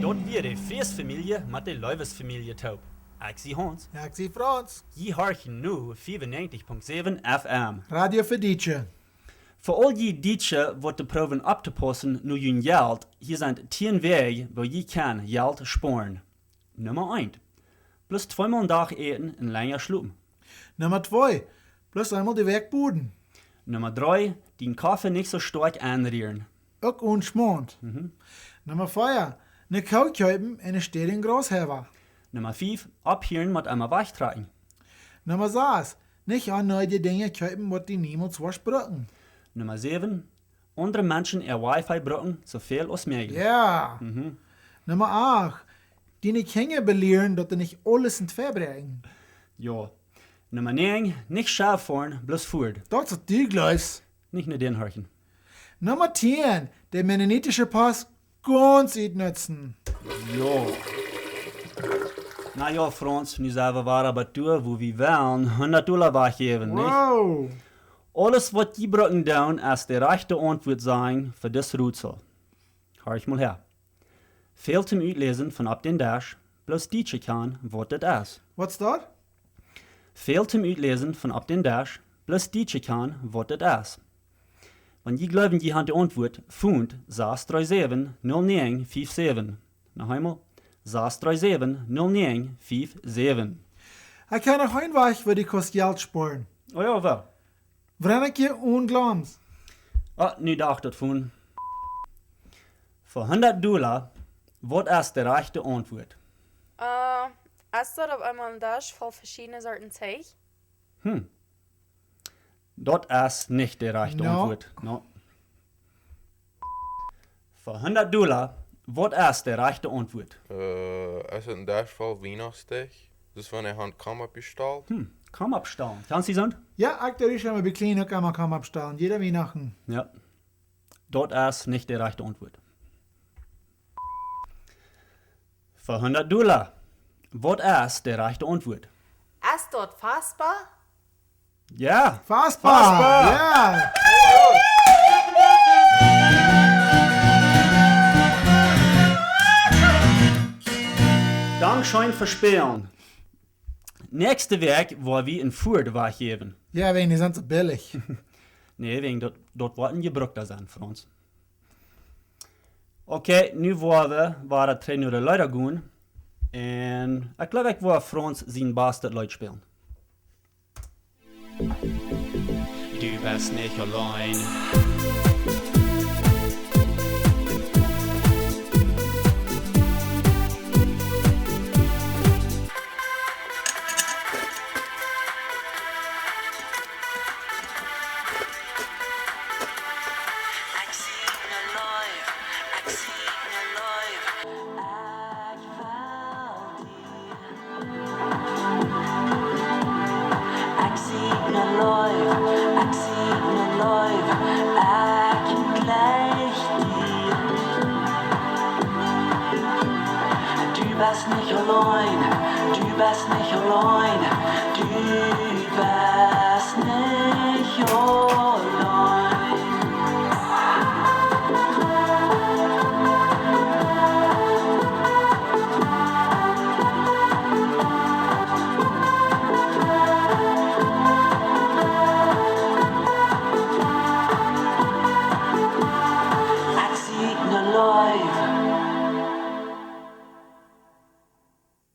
Dort wir de Feestfamilie met de Luiversfamilie taub. Ik zie Hans. Ja, ik zie Frans. Je hoort nu 95.7 FM. Radio für Dietje. Voor al je dietje wordt de proeven op te passen nu je geld. Hier zijn 10 wegen waar je kan geld sparen. Nummer 1. Plus 2 Mal een dag eten en länger slopen. Nummer 2. Plus einmal die Werkbuden. Nummer 3. Den Kaffee nicht so stark anrühren. Ook onschmond. Nummer 4. Ne Kau kaufen en een steding Großheber. Nummer 5. Abhören mit einmal wegtragen. Nummer 6. Nicht an neue Dinge kaufen, wat die niemals versprochen. Nummer 7. Andere Menschen ihr Wi-Fi brauchen, so viel als möglich. Ja. Nummer 8. Die nicht Kinder belehren, dat die nicht alles in Ver brengen. Ja. Nummer 9. Nicht scharf fahren, bloß Furt. Dat is die gleich. Nicht nur den horchen. Nummer 10. Der mennonitische Pass ganz nutzen. Ja. Na ja, Franz, nu zijn we waar op tour, wo wir wollen, $100 weggeven, nicht? Wow. Alles, was die brauchen down, als de rechte Antwort sein für das Rätsel. Hör ich mal her. Viel zum Uitlesen von ab den Dash, bloß Dietsche kann, was das ist. What's dat? Viel zum Uitlesen von ab den Dash, bloß Dietsche kann, was das ist. Wenn je glauben, je hat die Antwort, Pfund 637-0957. Noch einmal, 637-0957. Ich kann noch ein Weg, wo die kost Geld sparen. Oh ja, wel. Wann ik je onglams. Ah, nu dacht het van. Voor $100, wat is de rechte antwoord? Ist dort auf einmal ein Dash voll verschiedene Sorten Teig? Dat is niet de rechte No. antwoord. No. Voor $100, wat is de rechte antwoord? Is het een dash vol Weihnachtsdag? Dus van een hand kam bestellt? Komm abstellen. Kannst du sagen? Ja, ik doe schon mal beklein, ook einmal kann abstellen. Jeder Weihnachten. Ja. Dat is niet de rechte antwoord. Voor $100, wat is de rechte antwoord? Ist dort fassbar? Ja. Fassbar. Fassbar. Ja. Dankeschön für Spielen. Nächste Werk war wie in Furt weggeven. Ja, wegen die sind so billig. Nee, wegen dort wollten gebrückter sein, Franz. Okay, nu waren het 3 uur Leute gaan. En ik geloof ik wil Franz zijn beste Leute spielen. Du bist nicht allein. Du bist nicht allein, du bist nicht allein, du bist nicht allein.